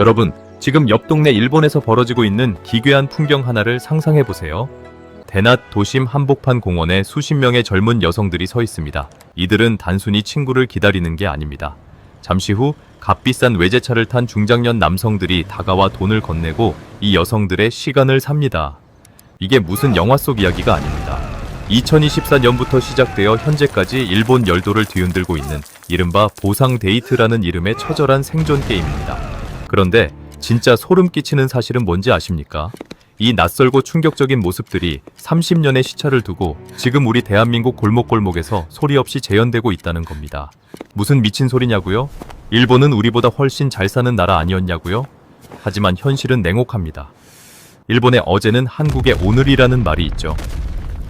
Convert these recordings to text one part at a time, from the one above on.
여러분, 지금 옆 동네 일본에서 벌어지고 있는 기괴한 풍경 하나를 상상해보세요. 대낮 도심 한복판 공원에 수십 명의 젊은 여성들이 서 있습니다. 이들은 단순히 친구를 기다리는 게 아닙니다. 잠시 후 값비싼 외제차를 탄 중장년 남성들이 다가와 돈을 건네고 이 여성들의 시간을 삽니다. 이게 무슨 영화 속 이야기가 아닙니다. 2024년부터 시작되어 현재까지 일본 열도를 뒤흔들고 있는 이른바 보상 데이트라는 이름의 처절한 생존 게임입니다. 그런데 진짜 소름 끼치는 사실은 뭔지 아십니까? 이 낯설고 충격적인 모습들이 30년의 시차를 두고 지금 우리 대한민국 골목골목에서 소리 없이 재현되고 있다는 겁니다. 무슨 미친 소리냐고요? 일본은 우리보다 훨씬 잘 사는 나라 아니었냐고요? 하지만 현실은 냉혹합니다. 일본의 어제는 한국의 오늘이라는 말이 있죠.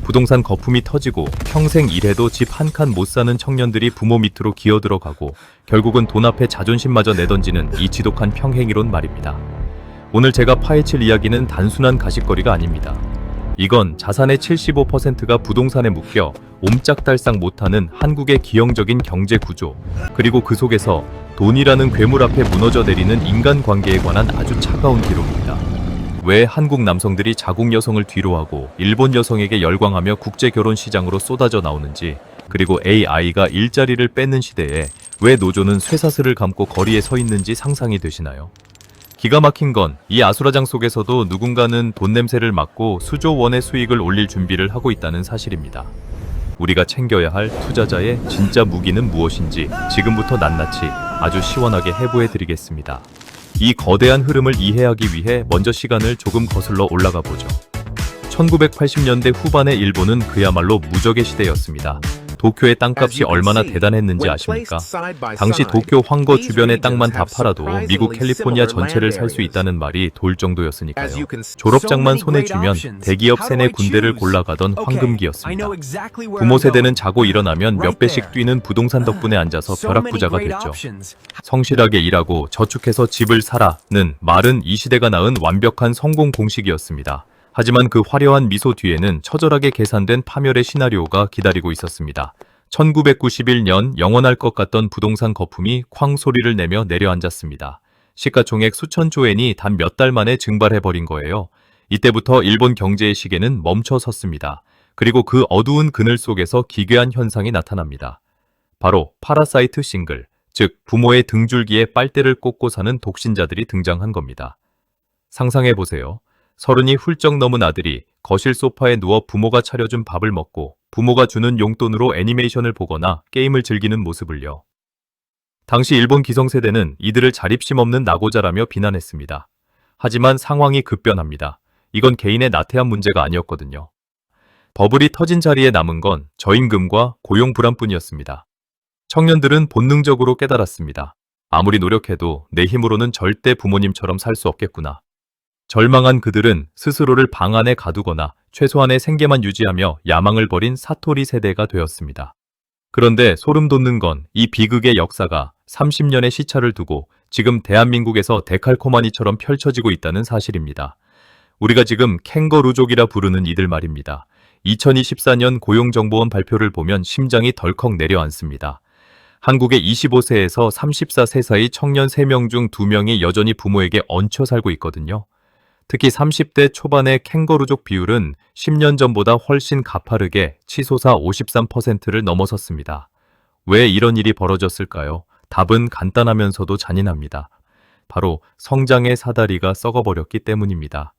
부동산 거품이 터지고 평생 일해도 집 한 칸 못 사는 청년들이 부모 밑으로 기어들어가고 결국은 돈 앞에 자존심마저 내던지는 이 지독한 평행이론 말입니다. 오늘 제가 파헤칠 이야기는 단순한 가십거리가 아닙니다. 이건 자산의 75%가 부동산에 묶여 옴짝달싹 못하는 한국의 기형적인 경제 구조, 그리고 그 속에서 돈이라는 괴물 앞에 무너져 내리는 인간관계에 관한 아주 차가운 기록입니다. 왜 한국 남성들이 자국 여성을 뒤로하고 일본 여성에게 열광하며 국제 결혼 시장으로 쏟아져 나오는지, 그리고 AI가 일자리를 뺏는 시대에 왜 노조는 쇠사슬을 감고 거리에 서 있는지 상상이 되시나요? 기가 막힌 건 이 아수라장 속에서도 누군가는 돈 냄새를 맡고 수조 원의 수익을 올릴 준비를 하고 있다는 사실입니다. 우리가 챙겨야 할 투자자의 진짜 무기는 무엇인지 지금부터 낱낱이 아주 시원하게 해부해드리겠습니다. 이 거대한 흐름을 이해하기 위해 먼저 시간을 조금 거슬러 올라가 보죠. 1980년대 후반의 일본은 그야말로 무적의 시대였습니다. 도쿄의 땅값이 얼마나 대단했는지 아십니까? 당시 도쿄 황거 주변의 땅만 다 팔아도 미국 캘리포니아 전체를 살 수 있다는 말이 돌 정도였으니까요. 졸업장만 손에 쥐면 대기업 세내 군대를 골라가던 황금기였습니다. 부모 세대는 자고 일어나면 몇 배씩 뛰는 부동산 덕분에 앉아서 벼락부자가 됐죠. 성실하게 일하고 저축해서 집을 사라는 말은 이 시대가 낳은 완벽한 성공 공식이었습니다. 하지만 그 화려한 미소 뒤에는 처절하게 계산된 파멸의 시나리오가 기다리고 있었습니다. 1991년 영원할 것 같던 부동산 거품이 쾅 소리를 내며 내려앉았습니다. 시가총액 수천조 엔이 단 몇 달 만에 증발해버린 거예요. 이때부터 일본 경제의 시계는 멈춰섰습니다. 그리고 그 어두운 그늘 속에서 기괴한 현상이 나타납니다. 바로 파라사이트 싱글, 즉 부모의 등줄기에 빨대를 꽂고 사는 독신자들이 등장한 겁니다. 상상해보세요. 30이 훌쩍 넘은 아들이 거실 소파에 누워 부모가 차려준 밥을 먹고 부모가 주는 용돈으로 애니메이션을 보거나 게임을 즐기는 모습을요. 당시 일본 기성세대는 이들을 자립심 없는 낙오자라며 비난했습니다. 하지만 상황이 급변합니다. 이건 개인의 나태한 문제가 아니었거든요. 버블이 터진 자리에 남은 건 저임금과 고용 불안뿐이었습니다. 청년들은 본능적으로 깨달았습니다. 아무리 노력해도 내 힘으로는 절대 부모님처럼 살 수 없겠구나. 절망한 그들은 스스로를 방 안에 가두거나 최소한의 생계만 유지하며 야망을 버린 사토리 세대가 되었습니다. 그런데 소름 돋는 건 이 비극의 역사가 30년의 시차를 두고 지금 대한민국에서 데칼코마니처럼 펼쳐지고 있다는 사실입니다. 우리가 지금 캥거루족이라 부르는 이들 말입니다. 2024년 고용정보원 발표를 보면 심장이 덜컥 내려앉습니다. 한국의 25세에서 34세 사이 청년 3명 중 2명이 여전히 부모에게 얹혀 살고 있거든요. 특히 30대 초반의 캥거루족 비율은 10년 전보다 훨씬 가파르게 치솟아 53%를 넘어섰습니다. 왜 이런 일이 벌어졌을까요? 답은 간단하면서도 잔인합니다. 바로 성장의 사다리가 썩어버렸기 때문입니다.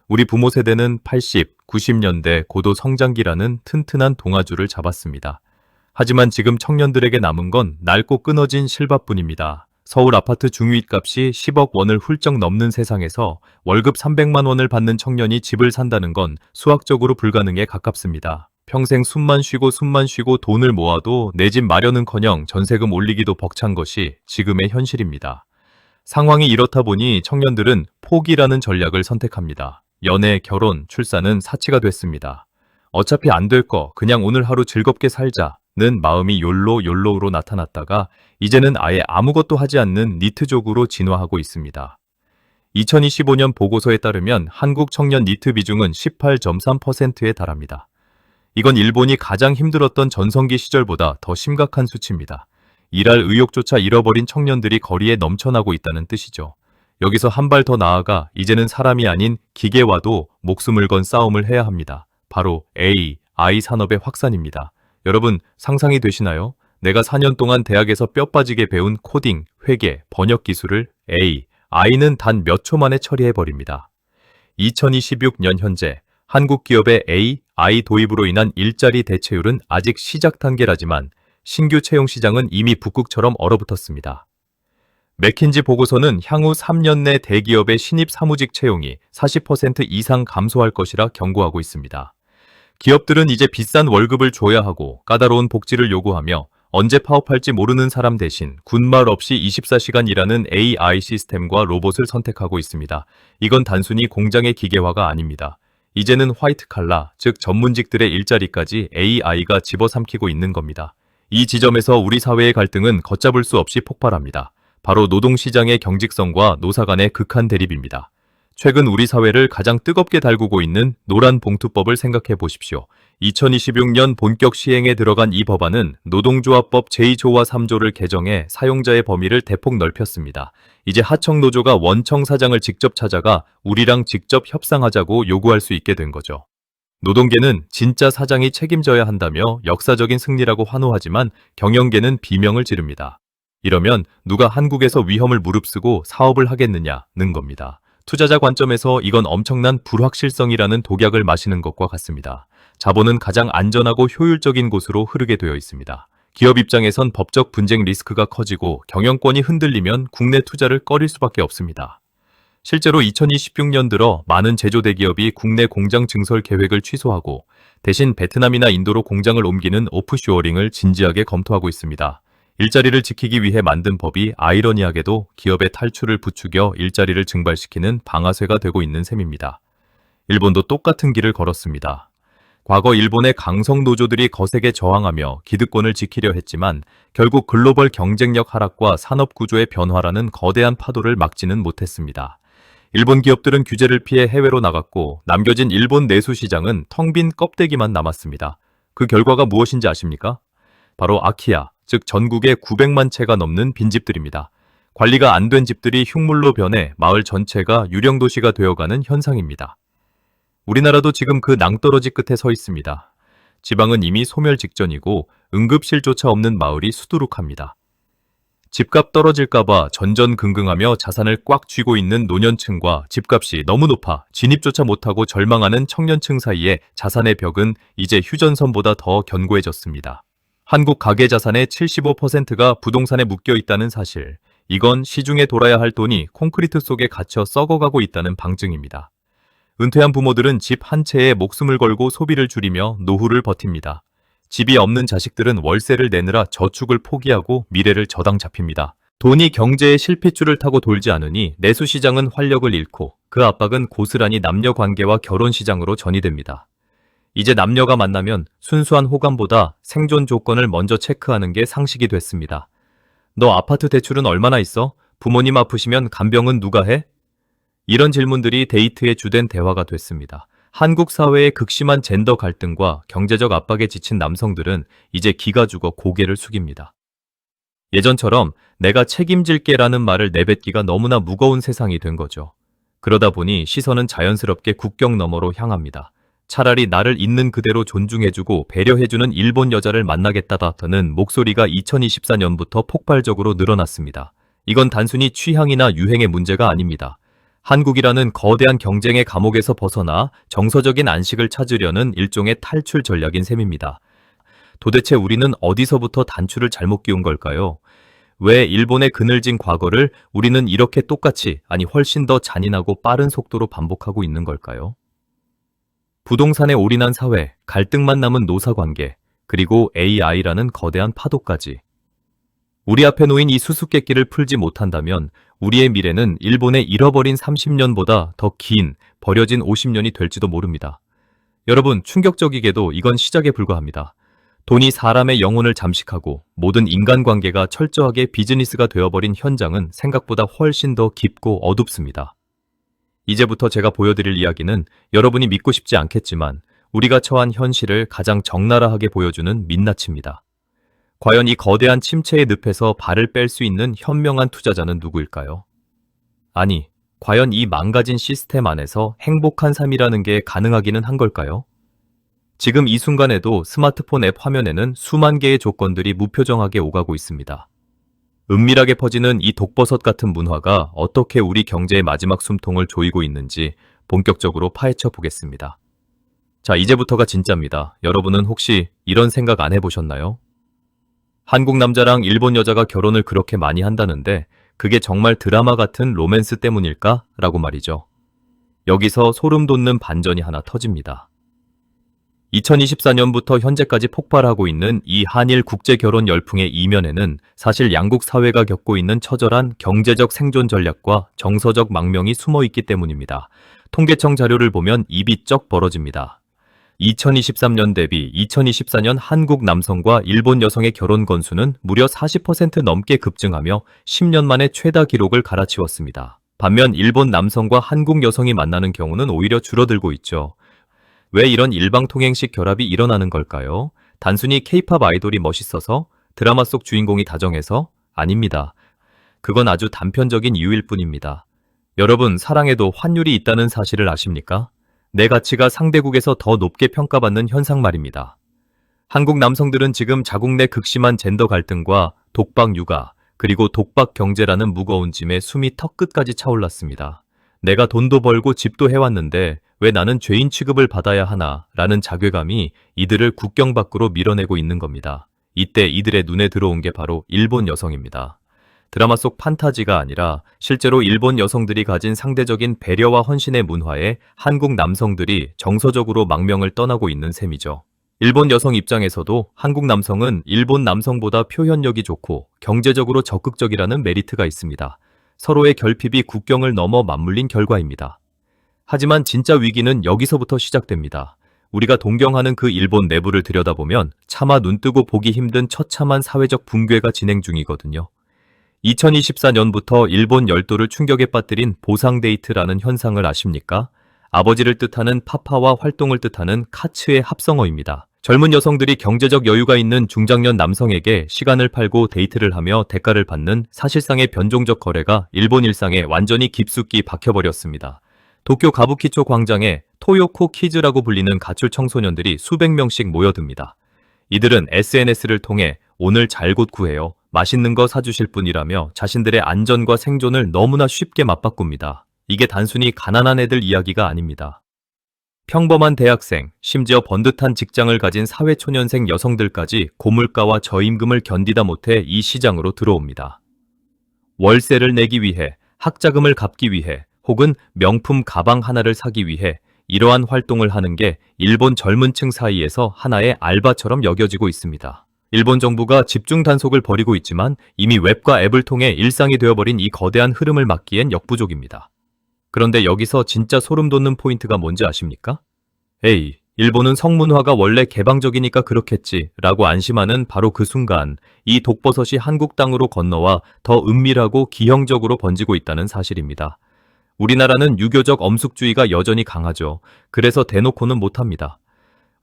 우리 부모 세대는 80, 90년대 고도 성장기라는 튼튼한 동아줄을 잡았습니다. 하지만 지금 청년들에게 남은 건 낡고 끊어진 실밥뿐입니다. 서울 아파트 중위값이 10억 원을 훌쩍 넘는 세상에서 월급 300만 원을 받는 청년이 집을 산다는 건 수학적으로 불가능에 가깝습니다. 평생 숨만 쉬고 돈을 모아도 내 집 마련은커녕 전세금 올리기도 벅찬 것이 지금의 현실입니다. 상황이 이렇다 보니 청년들은 포기라는 전략을 선택합니다. 연애, 결혼, 출산은 사치가 됐습니다. 어차피 안 될 거 그냥 오늘 하루 즐겁게 살자는 마음이 욜로로 나타났다가 이제는 아예 아무것도 하지 않는 니트족으로 진화하고 있습니다. 2025년 보고서에 따르면 한국 청년 니트 비중은 18.3%에 달합니다. 이건 일본이 가장 힘들었던 전성기 시절보다 더 심각한 수치입니다. 일할 의욕조차 잃어버린 청년들이 거리에 넘쳐나고 있다는 뜻이죠. 여기서 한 발 더 나아가 이제는 사람이 아닌 기계와도 목숨을 건 싸움을 해야 합니다. 바로 AI 산업의 확산입니다. 여러분 상상이 되시나요? 내가 4년 동안 대학에서 뼈 빠지게 배운 코딩, 회계, 번역 기술을 AI는 단 몇 초 만에 처리해버립니다. 2026년 현재 한국 기업의 AI 도입으로 인한 일자리 대체율은 아직 시작 단계라지만 신규 채용 시장은 이미 북극처럼 얼어붙었습니다. 맥킨지 보고서는 향후 3년 내 대기업의 신입 사무직 채용이 40% 이상 감소할 것이라 경고하고 있습니다. 기업들은 이제 비싼 월급을 줘야 하고 까다로운 복지를 요구하며 언제 파업할지 모르는 사람 대신 군말 없이 24시간 일하는 AI 시스템과 로봇을 선택하고 있습니다. 이건 단순히 공장의 기계화가 아닙니다. 이제는 화이트 칼라, 즉 전문직들의 일자리까지 AI가 집어삼키고 있는 겁니다. 이 지점에서 우리 사회의 갈등은 걷잡을 수 없이 폭발합니다. 바로 노동시장의 경직성과 노사 간의 극한 대립입니다. 최근 우리 사회를 가장 뜨겁게 달구고 있는 노란봉투법을 생각해 보십시오. 2026년 본격 시행에 들어간 이 법안은 노동조합법 제2조와 3조를 개정해 사용자의 범위를 대폭 넓혔습니다. 이제 하청노조가 원청 사장을 직접 찾아가 우리랑 직접 협상하자고 요구할 수 있게 된 거죠. 노동계는 진짜 사장이 책임져야 한다며 역사적인 승리라고 환호하지만 경영계는 비명을 지릅니다. 이러면 누가 한국에서 위험을 무릅쓰고 사업을 하겠느냐는 겁니다. 투자자 관점에서 이건 엄청난 불확실성이라는 독약을 마시는 것과 같습니다. 자본은 가장 안전하고 효율적인 곳으로 흐르게 되어 있습니다. 기업 입장에선 법적 분쟁 리스크가 커지고 경영권이 흔들리면 국내 투자를 꺼릴 수밖에 없습니다. 실제로 2026년 들어 많은 제조 대기업이 국내 공장 증설 계획을 취소하고 대신 베트남이나 인도로 공장을 옮기는 오프쇼어링을 진지하게 검토하고 있습니다. 일자리를 지키기 위해 만든 법이 아이러니하게도 기업의 탈출을 부추겨 일자리를 증발시키는 방아쇠가 되고 있는 셈입니다. 일본도 똑같은 길을 걸었습니다. 과거 일본의 강성 노조들이 거세게 저항하며 기득권을 지키려 했지만 결국 글로벌 경쟁력 하락과 산업 구조의 변화라는 거대한 파도를 막지는 못했습니다. 일본 기업들은 규제를 피해 해외로 나갔고 남겨진 일본 내수 시장은 텅 빈 껍데기만 남았습니다. 그 결과가 무엇인지 아십니까? 바로 아키야, 즉 전국에 900만 채가 넘는 빈집들입니다. 관리가 안 된 집들이 흉물로 변해 마을 전체가 유령 도시가 되어가는 현상입니다. 우리나라도 지금 그 낭떠러지 끝에 서 있습니다. 지방은 이미 소멸 직전이고 응급실조차 없는 마을이 수두룩합니다. 집값 떨어질까봐 전전긍긍하며 자산을 꽉 쥐고 있는 노년층과 집값이 너무 높아 진입조차 못하고 절망하는 청년층 사이에 자산의 벽은 이제 휴전선보다 더 견고해졌습니다. 한국 가계자산의 75%가 부동산에 묶여 있다는 사실, 이건 시중에 돌아야 할 돈이 콘크리트 속에 갇혀 썩어가고 있다는 방증입니다. 은퇴한 부모들은 집 한 채에 목숨을 걸고 소비를 줄이며 노후를 버팁니다. 집이 없는 자식들은 월세를 내느라 저축을 포기하고 미래를 저당 잡힙니다. 돈이 경제의 실핏줄을 타고 돌지 않으니 내수시장은 활력을 잃고 그 압박은 고스란히 남녀관계와 결혼시장으로 전이됩니다. 이제 남녀가 만나면 순수한 호감보다 생존 조건을 먼저 체크하는 게 상식이 됐습니다. 너 아파트 대출은 얼마나 있어? 부모님 아프시면 간병은 누가 해? 이런 질문들이 데이트의 주된 대화가 됐습니다. 한국 사회의 극심한 젠더 갈등과 경제적 압박에 지친 남성들은 이제 기가 죽어 고개를 숙입니다. 예전처럼 내가 책임질게라는 말을 내뱉기가 너무나 무거운 세상이 된 거죠. 그러다 보니 시선은 자연스럽게 국경 너머로 향합니다. 차라리 나를 있는 그대로 존중해주고 배려해주는 일본 여자를 만나겠다다는 목소리가 2024년부터 폭발적으로 늘어났습니다. 이건 단순히 취향이나 유행의 문제가 아닙니다. 한국이라는 거대한 경쟁의 감옥에서 벗어나 정서적인 안식을 찾으려는 일종의 탈출 전략인 셈입니다. 도대체 우리는 어디서부터 단추를 잘못 끼운 걸까요? 왜 일본의 그늘진 과거를 우리는 이렇게 똑같이, 아니 훨씬 더 잔인하고 빠른 속도로 반복하고 있는 걸까요? 부동산에 올인한 사회, 갈등만 남은 노사관계, 그리고 AI라는 거대한 파도까지. 우리 앞에 놓인 이 수수께끼를 풀지 못한다면 우리의 미래는 일본의 잃어버린 30년보다 더 긴, 버려진 50년이 될지도 모릅니다. 여러분, 충격적이게도 이건 시작에 불과합니다. 돈이 사람의 영혼을 잠식하고 모든 인간관계가 철저하게 비즈니스가 되어버린 현장은 생각보다 훨씬 더 깊고 어둡습니다. 이제부터 제가 보여드릴 이야기는 여러분이 믿고 싶지 않겠지만 우리가 처한 현실을 가장 적나라하게 보여주는 민낯입니다. 과연 이 거대한 침체의 늪에서 발을 뺄 수 있는 현명한 투자자는 누구일까요? 아니, 과연 이 망가진 시스템 안에서 행복한 삶이라는 게 가능하기는 한 걸까요? 지금 이 순간에도 스마트폰 앱 화면에는 수만 개의 조건들이 무표정하게 오가고 있습니다. 은밀하게 퍼지는 이 독버섯 같은 문화가 어떻게 우리 경제의 마지막 숨통을 조이고 있는지 본격적으로 파헤쳐 보겠습니다. 자, 이제부터가 진짜입니다. 여러분은 혹시 이런 생각 안 해보셨나요? 한국 남자랑 일본 여자가 결혼을 그렇게 많이 한다는데 그게 정말 드라마 같은 로맨스 때문일까? 라고 말이죠. 여기서 소름 돋는 반전이 하나 터집니다. 2024년부터 현재까지 폭발하고 있는 이 한일 국제결혼 열풍의 이면에는 사실 양국 사회가 겪고 있는 처절한 경제적 생존 전략과 정서적 망명이 숨어 있기 때문입니다. 통계청 자료를 보면 입이 쩍 벌어집니다. 2023년 대비 2024년 한국 남성과 일본 여성의 결혼 건수는 무려 40% 넘게 급증하며 10년 만에 최다 기록을 갈아치웠습니다. 반면 일본 남성과 한국 여성이 만나는 경우는 오히려 줄어들고 있죠. 왜 이런 일방통행식 결합이 일어나는 걸까요? 단순히 케이팝 아이돌이 멋있어서? 드라마 속 주인공이 다정해서? 아닙니다. 그건 아주 단편적인 이유일 뿐입니다. 여러분, 사랑에도 환율이 있다는 사실을 아십니까? 내 가치가 상대국에서 더 높게 평가받는 현상 말입니다. 한국 남성들은 지금 자국 내 극심한 젠더 갈등과 독박 육아, 그리고 독박 경제라는 무거운 짐에 숨이 턱끝까지 차올랐습니다. 내가 돈도 벌고 집도 해왔는데 왜 나는 죄인 취급을 받아야 하나 라는 자괴감이 이들을 국경 밖으로 밀어내고 있는 겁니다. 이때 이들의 눈에 들어온 게 바로 일본 여성입니다. 드라마 속 판타지가 아니라 실제로 일본 여성들이 가진 상대적인 배려와 헌신의 문화에 한국 남성들이 정서적으로 망명을 떠나고 있는 셈이죠. 일본 여성 입장에서도 한국 남성은 일본 남성보다 표현력이 좋고 경제적으로 적극적이라는 메리트가 있습니다. 서로의 결핍이 국경을 넘어 맞물린 결과입니다. 하지만 진짜 위기는 여기서부터 시작됩니다. 우리가 동경하는 그 일본 내부를 들여다보면 차마 눈뜨고 보기 힘든 처참한 사회적 붕괴가 진행 중이거든요. 2024년부터 일본 열도를 충격에 빠뜨린 보상 데이트라는 현상을 아십니까? 아버지를 뜻하는 파파와 활동을 뜻하는 카츠의 합성어입니다. 젊은 여성들이 경제적 여유가 있는 중장년 남성에게 시간을 팔고 데이트를 하며 대가를 받는 사실상의 변종적 거래가 일본 일상에 완전히 깊숙이 박혀버렸습니다. 도쿄 가부키초 광장에 토요코 키즈라고 불리는 가출 청소년들이 수백 명씩 모여듭니다. 이들은 SNS를 통해 오늘 잘 곧 구해요, 맛있는 거 사주실 분이라며 자신들의 안전과 생존을 너무나 쉽게 맞바꿉니다. 이게 단순히 가난한 애들 이야기가 아닙니다. 평범한 대학생, 심지어 번듯한 직장을 가진 사회초년생 여성들까지 고물가와 저임금을 견디다 못해 이 시장으로 들어옵니다. 월세를 내기 위해, 학자금을 갚기 위해, 혹은 명품 가방 하나를 사기 위해 이러한 활동을 하는 게 일본 젊은 층 사이에서 하나의 알바처럼 여겨지고 있습니다. 일본 정부가 집중 단속을 벌이고 있지만 이미 웹과 앱을 통해 일상이 되어버린 이 거대한 흐름을 막기엔 역부족입니다. 그런데 여기서 진짜 소름 돋는 포인트가 뭔지 아십니까? 에이, 일본은 성문화가 원래 개방적이니까 그렇겠지 라고 안심하는 바로 그 순간 이 독버섯이 한국 땅으로 건너와 더 은밀하고 기형적으로 번지고 있다는 사실입니다. 우리나라는 유교적 엄숙주의가 여전히 강하죠. 그래서 대놓고는 못합니다.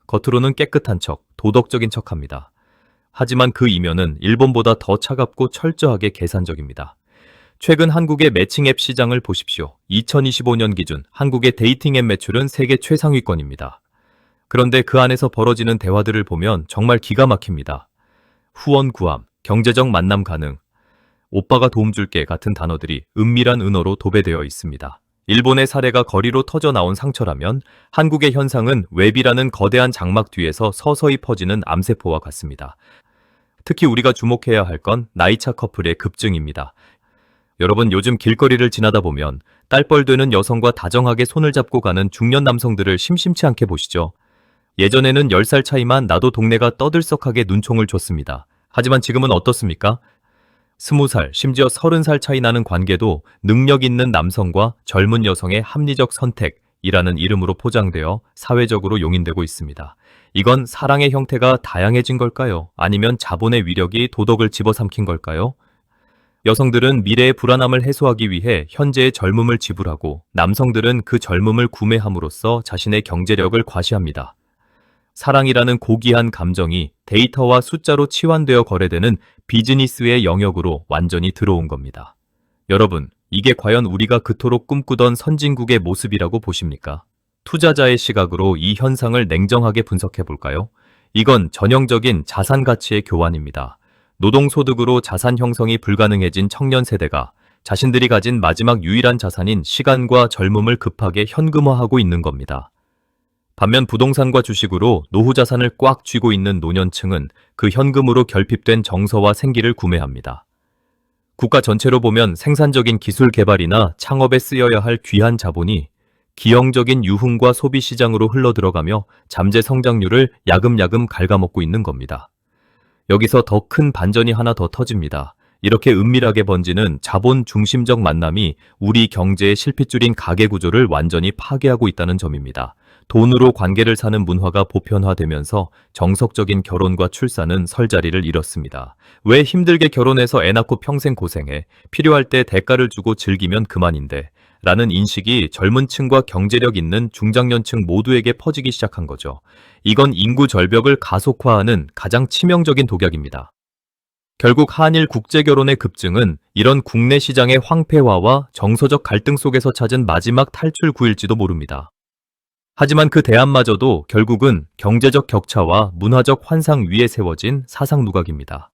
겉으로는 깨끗한 척, 도덕적인 척합니다. 하지만 그 이면은 일본보다 더 차갑고 철저하게 계산적입니다. 최근 한국의 매칭 앱 시장을 보십시오. 2025년 기준 한국의 데이팅 앱 매출은 세계 최상위권입니다. 그런데 그 안에서 벌어지는 대화들을 보면 정말 기가 막힙니다. 후원 구함, 경제적 만남 가능, 오빠가 도움 줄게 같은 단어들이 은밀한 은어로 도배되어 있습니다. 일본의 사례가 거리로 터져 나온 상처라면 한국의 현상은 웹이라는 거대한 장막 뒤에서 서서히 퍼지는 암세포와 같습니다. 특히 우리가 주목해야 할 건 나이차 커플의 급증입니다. 여러분, 요즘 길거리를 지나다 보면 딸뻘되는 여성과 다정하게 손을 잡고 가는 중년 남성들을 심심치 않게 보시죠. 예전에는 10살 차이만 나도 동네가 떠들썩하게 눈총을 줬습니다. 하지만 지금은 어떻습니까? 20살, 심지어 30살 차이 나는 관계도 능력 있는 남성과 젊은 여성의 합리적 선택이라는 이름으로 포장되어 사회적으로 용인되고 있습니다. 이건 사랑의 형태가 다양해진 걸까요? 아니면 자본의 위력이 도덕을 집어삼킨 걸까요? 여성들은 미래의 불안함을 해소하기 위해 현재의 젊음을 지불하고 남성들은 그 젊음을 구매함으로써 자신의 경제력을 과시합니다. 사랑이라는 고귀한 감정이 데이터와 숫자로 치환되어 거래되는 비즈니스의 영역으로 완전히 들어온 겁니다. 여러분, 이게 과연 우리가 그토록 꿈꾸던 선진국의 모습이라고 보십니까? 투자자의 시각으로 이 현상을 냉정하게 분석해 볼까요? 이건 전형적인 자산 가치의 교환입니다. 노동소득으로 자산 형성이 불가능해진 청년 세대가 자신들이 가진 마지막 유일한 자산인 시간과 젊음을 급하게 현금화하고 있는 겁니다. 반면 부동산과 주식으로 노후 자산을 꽉 쥐고 있는 노년층은 그 현금으로 결핍된 정서와 생기를 구매합니다. 국가 전체로 보면 생산적인 기술 개발이나 창업에 쓰여야 할 귀한 자본이 기형적인 유흥과 소비 시장으로 흘러들어가며 잠재 성장률을 야금야금 갉아먹고 있는 겁니다. 여기서 더 큰 반전이 하나 더 터집니다. 이렇게 은밀하게 번지는 자본 중심적 만남이 우리 경제의 실핏줄인 가계 구조를 완전히 파괴하고 있다는 점입니다. 돈으로 관계를 사는 문화가 보편화되면서 정석적인 결혼과 출산은 설 자리를 잃었습니다. 왜 힘들게 결혼해서 애 낳고 평생 고생해? 필요할 때 대가를 주고 즐기면 그만인데 라는 인식이 젊은 층과 경제력 있는 중장년층 모두에게 퍼지기 시작한 거죠. 이건 인구 절벽을 가속화하는 가장 치명적인 독약입니다. 결국 한일 국제결혼의 급증은 이런 국내 시장의 황폐화와 정서적 갈등 속에서 찾은 마지막 탈출구일지도 모릅니다. 하지만 그 대안마저도 결국은 경제적 격차와 문화적 환상 위에 세워진 사상 누각입니다.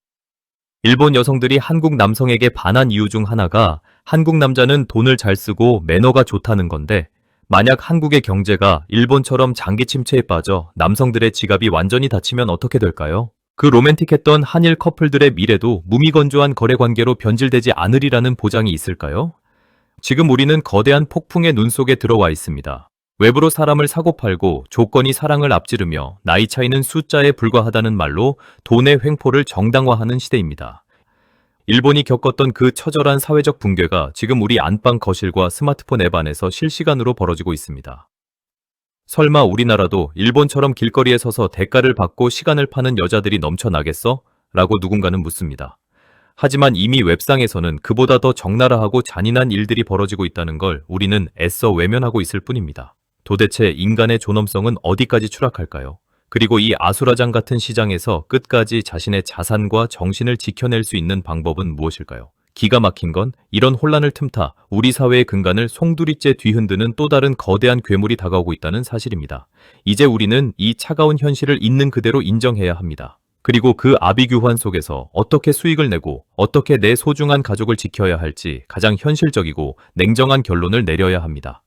일본 여성들이 한국 남성에게 반한 이유 중 하나가 한국 남자는 돈을 잘 쓰고 매너가 좋다는 건데, 만약 한국의 경제가 일본처럼 장기 침체에 빠져 남성들의 지갑이 완전히 닫히면 어떻게 될까요? 그 로맨틱했던 한일 커플들의 미래도 무미건조한 거래관계로 변질되지 않으리라는 보장이 있을까요? 지금 우리는 거대한 폭풍의 눈 속에 들어와 있습니다. 외부로 사람을 사고팔고 조건이 사랑을 앞지르며 나이 차이는 숫자에 불과하다는 말로 돈의 횡포를 정당화하는 시대입니다. 일본이 겪었던 그 처절한 사회적 붕괴가 지금 우리 안방 거실과 스마트폰 앱 안에서 실시간으로 벌어지고 있습니다. 설마 우리나라도 일본처럼 길거리에 서서 대가를 받고 시간을 파는 여자들이 넘쳐나겠어? 라고 누군가는 묻습니다. 하지만 이미 웹상에서는 그보다 더 적나라하고 잔인한 일들이 벌어지고 있다는 걸 우리는 애써 외면하고 있을 뿐입니다. 도대체 인간의 존엄성은 어디까지 추락할까요? 그리고 이 아수라장 같은 시장에서 끝까지 자신의 자산과 정신을 지켜낼 수 있는 방법은 무엇일까요? 기가 막힌 건 이런 혼란을 틈타 우리 사회의 근간을 송두리째 뒤흔드는 또 다른 거대한 괴물이 다가오고 있다는 사실입니다. 이제 우리는 이 차가운 현실을 있는 그대로 인정해야 합니다. 그리고 그 아비규환 속에서 어떻게 수익을 내고 어떻게 내 소중한 가족을 지켜야 할지 가장 현실적이고 냉정한 결론을 내려야 합니다.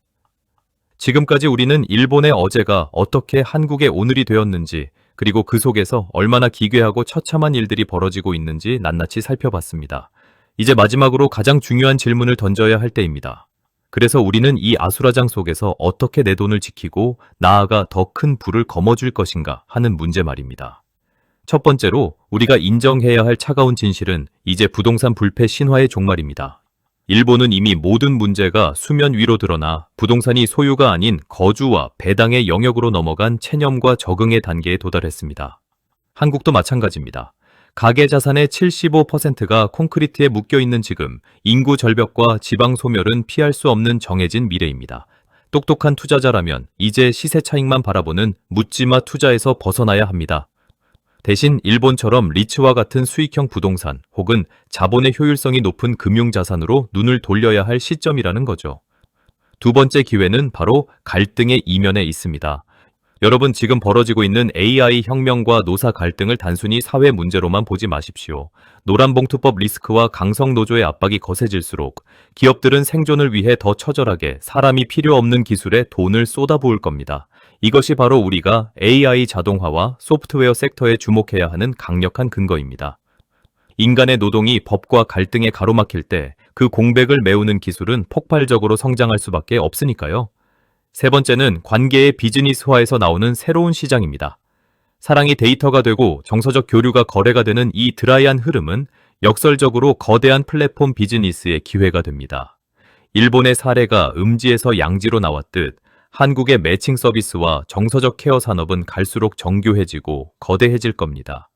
지금까지 우리는 일본의 어제가 어떻게 한국의 오늘이 되었는지, 그리고 그 속에서 얼마나 기괴하고 처참한 일들이 벌어지고 있는지 낱낱이 살펴봤습니다. 이제 마지막으로 가장 중요한 질문을 던져야 할 때입니다. 그래서 우리는 이 아수라장 속에서 어떻게 내 돈을 지키고 나아가 더 큰 부를 거머쥘 것인가 하는 문제 말입니다. 첫 번째로 우리가 인정해야 할 차가운 진실은 이제 부동산 불패 신화의 종말입니다. 일본은 이미 모든 문제가 수면 위로 드러나 부동산이 소유가 아닌 거주와 배당의 영역으로 넘어간 체념과 적응의 단계에 도달했습니다. 한국도 마찬가지입니다. 가계 자산의 75%가 콘크리트에 묶여있는 지금 인구 절벽과 지방 소멸은 피할 수 없는 정해진 미래입니다. 똑똑한 투자자라면 이제 시세 차익만 바라보는 묻지마 투자에서 벗어나야 합니다. 대신 일본처럼 리츠와 같은 수익형 부동산 혹은 자본의 효율성이 높은 금융자산으로 눈을 돌려야 할 시점이라는 거죠. 두 번째 기회는 바로 갈등의 이면에 있습니다. 여러분, 지금 벌어지고 있는 AI 혁명과 노사 갈등을 단순히 사회 문제로만 보지 마십시오. 노란봉투법 리스크와 강성노조의 압박이 거세질수록 기업들은 생존을 위해 더 처절하게 사람이 필요 없는 기술에 돈을 쏟아부을 겁니다. 이것이 바로 우리가 AI 자동화와 소프트웨어 섹터에 주목해야 하는 강력한 근거입니다. 인간의 노동이 법과 갈등에 가로막힐 때 그 공백을 메우는 기술은 폭발적으로 성장할 수밖에 없으니까요. 세 번째는 관계의 비즈니스화에서 나오는 새로운 시장입니다. 사랑이 데이터가 되고 정서적 교류가 거래가 되는 이 드라이한 흐름은 역설적으로 거대한 플랫폼 비즈니스의 기회가 됩니다. 일본의 사례가 음지에서 양지로 나왔듯 한국의 매칭 서비스와 정서적 케어 산업은 갈수록 정교해지고 거대해질 겁니다.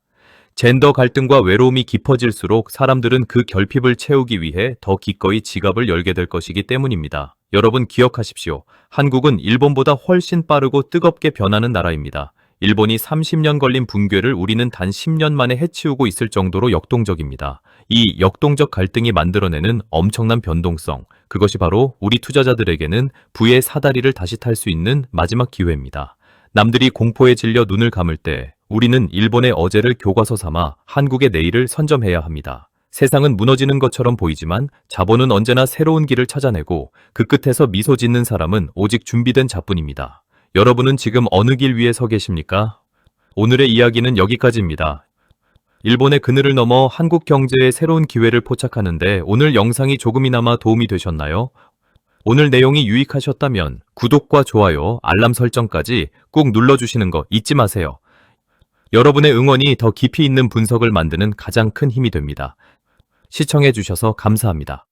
젠더 갈등과 외로움이 깊어질수록 사람들은 그 결핍을 채우기 위해 더 기꺼이 지갑을 열게 될 것이기 때문입니다. 여러분 기억하십시오. 한국은 일본보다 훨씬 빠르고 뜨겁게 변하는 나라입니다. 일본이 30년 걸린 붕괴를 우리는 단 10년 만에 해치우고 있을 정도로 역동적입니다. 이 역동적 갈등이 만들어내는 엄청난 변동성, 그것이 바로 우리 투자자들에게는 부의 사다리를 다시 탈 수 있는 마지막 기회입니다. 남들이 공포에 질려 눈을 감을 때 우리는 일본의 어제를 교과서 삼아 한국의 내일을 선점해야 합니다. 세상은 무너지는 것처럼 보이지만 자본은 언제나 새로운 길을 찾아내고 그 끝에서 미소 짓는 사람은 오직 준비된 자뿐입니다. 여러분은 지금 어느 길 위에 서 계십니까? 오늘의 이야기는 여기까지입니다. 일본의 그늘을 넘어 한국 경제의 새로운 기회를 포착하는데 오늘 영상이 조금이나마 도움이 되셨나요? 오늘 내용이 유익하셨다면 구독과 좋아요, 알람 설정까지 꼭 눌러주시는 거 잊지 마세요. 여러분의 응원이 더 깊이 있는 분석을 만드는 가장 큰 힘이 됩니다. 시청해주셔서 감사합니다.